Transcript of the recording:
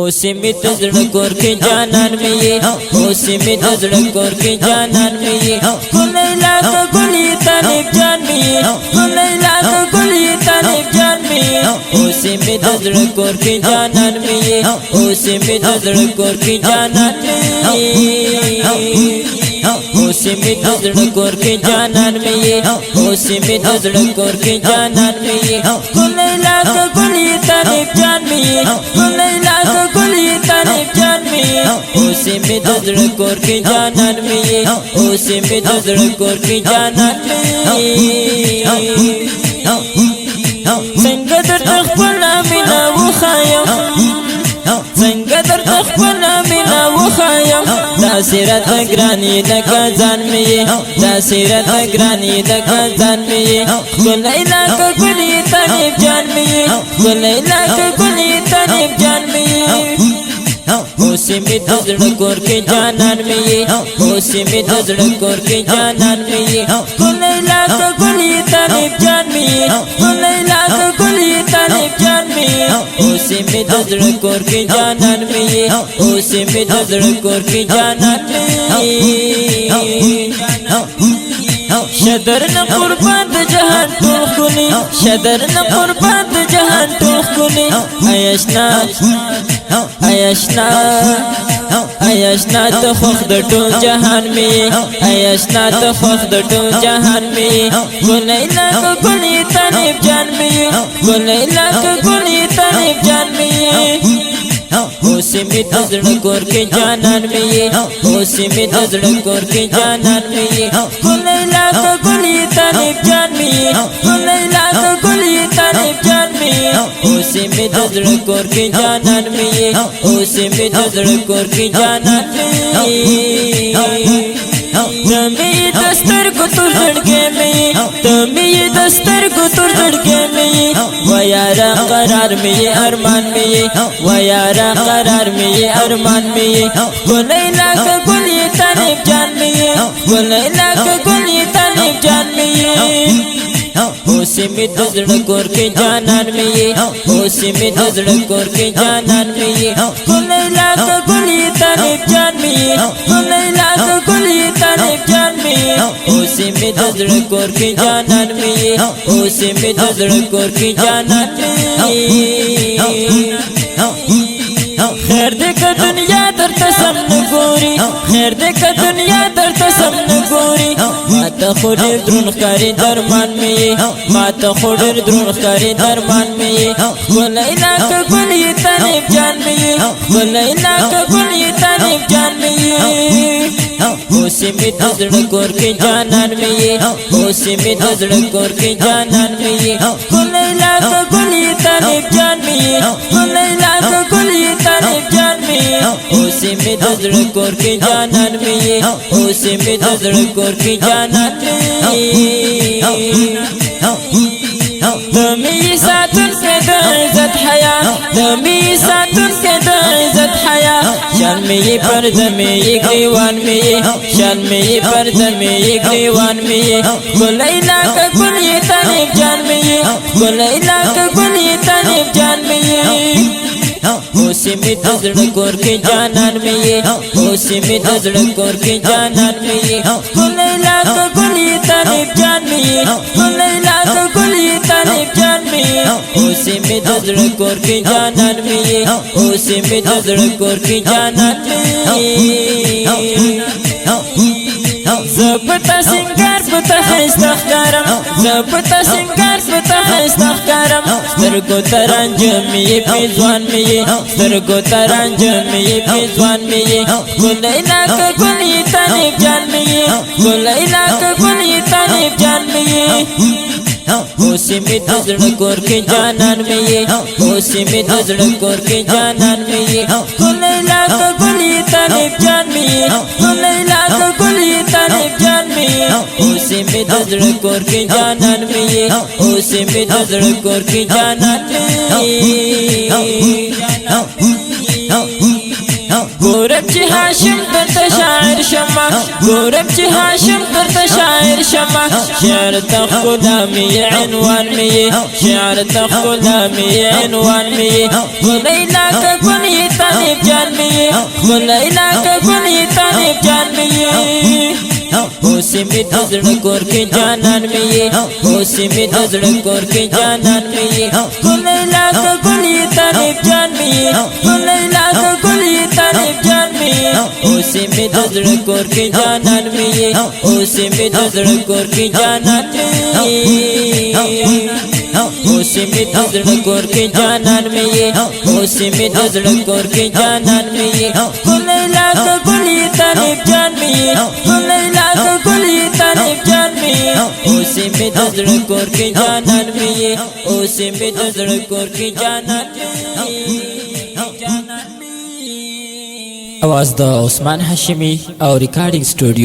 اوسی می تزړه کور کې جانان می اوسی می تزړه کور کې جانان می لیلا کا ګلی طالب جان می لیلا کا ګلی طالب جان می اوسی می تزړه کور کې جانان می اوسی می تزړه کور کې جانان می اوسی می تزړه کور کې جانان می اوسی می تزړه کور کې جانان می لیلا کا ګلی طالب جان می لیلا کا ګلی طالب جان می اوسی می تزړه کور کې جانان می اوسی می تزړه کور کې جانان می څنګه در خپل مینا وخایم څنګه در خپل مینا وخایم دا سیرت گرانی د ځان می دا سیرت گرانی د ځان می لیلا کا ګلی طالب جان می لیلا کا ګلی طالب جان می اوسی می تزړه کور کې جانان می اوسی می تزړه کور کې جانان می لیلا کا ګلی طالب جان می لیلا کا ګلی طالب جان می اوسی می تزړه کور کې جانان می اوسی می تزړه کور کې جانان می شدر نه قربان د جهان ټول خوني شدر نه قربان د جهان ټول خوني آیشنا آیشنا آیشنا ته خوخ د ټول جهان می آیشنا ته خوخ د ټول جهان می لیلا کا ګلی طالب جان می لیلا کا ګلی طالب جان می اوسی می تزړه کور کې جانان می اوسی می تزړه کور کې جانان می لیلا کا ګلی طالب جان می لیلا کا ګلی طالب جان می اوسی می تزړه کور کې جانان می اوسی می تزړه کور کې جانان می تمی دستر کو تر زړګې می تمی دستر کو تر زړګې می و یارا قرار می ارمان می و یارا قرار می ارمان می لیلا کا ګلی طالب جان می لیلا کا ګلی طالب جان می اوسی می تزړه کور کې جانان می اوسی می تزړه کور کې جانان می لیلا کا ګلی طالب جان می لیلا کا ګلی طالب جان می اوسی می تزړه کور کې جانان می اوسی می تزړه کور کې جانان می خیر دې که دنیا درته سم نه ګوري خیر دې که دنیا درته سم نه ګوري ماته خو ډېر دروند ښکاري درمان مې ماته خو ډېر دروند ښکاري درمان مې لیلا کا ګلی طالب جان مې لیلا کا ګلی طالب جان مې اوسی می تزړه کور کې جانان مې اوسی می تزړه کور کې جانان مې لیلا کا ګلی طالب جان مې لیلا کا ګلی طالب جان مې اوسی می تزړه کور کې جانان مې اوسی می تزړه کور کې جانان مې تمی ساتن کې د عزت حیا تمی ساتن کې د عزت حیا شان می پر زمي ګریوان می شان می پر زمي ګریوان می لیلا کا ګلی طالب جان می لیلا کا ګلی طالب جان می اوسی می تزړه کور کې جانان می اوسی می تزړه کور کې جانان می لیلا کا ګلی طالب جان می لیلا کا ګلی طالب جان می اوسی می تزړه کور کې جانان می اوسی می تزړه کور کې جانان می زبتا سنگار پتا خیستا خکارم زبتا سنگار پتا خیستا خکارم سترگو ترانجمی پیزوان می سترگو ترانجمی پیزوان می لیلا کا ګلی طالب جان می لیلا کا ګلی طالب جان می اوسی می تزړه کور کې جانان می اوسی می تزړه کور کې جانان می لیلا کا ګلی طالب جان می لیلا کا ګلی طالب جان می اوسی می تزړه کور کې جانان می اوسی می تزړه کور کې جانان می ګورم چې هاشم درته شاعر شمه ګورم چې هاشم درته شاعر شمه شعر ته ښکلا مې عنوان مې شعر ته ښکلا مې عنوان مې لیلا کا ګلی لیلا کا گلی طالب جان میں یہ اوسی میں دزڑ کور کے جانان میں یہ اوسی میں دزڑ کور کے جانان میں یہ لیلا کا گلی طالب جان میں یہ لیلا کا گلی طالب جان میں یہ اوسی میں دزڑ کور کے جانان میں یہ اوسی میں دزڑ کور کے جانان میں یہ اوسی میں دزڑ کور کے جانان میں یہ اوسی میں دزڑ کور کے جانان میں یہ لیلا کا گلی طالب جان میں یہ لیلا کا گلی طالب جان میں یہ اوسی میں دزڑ کور کے جانان میں یہ اوسی میں دزڑ کور کے جانان میں आवाज द उस्मान हाशिमी और recording studio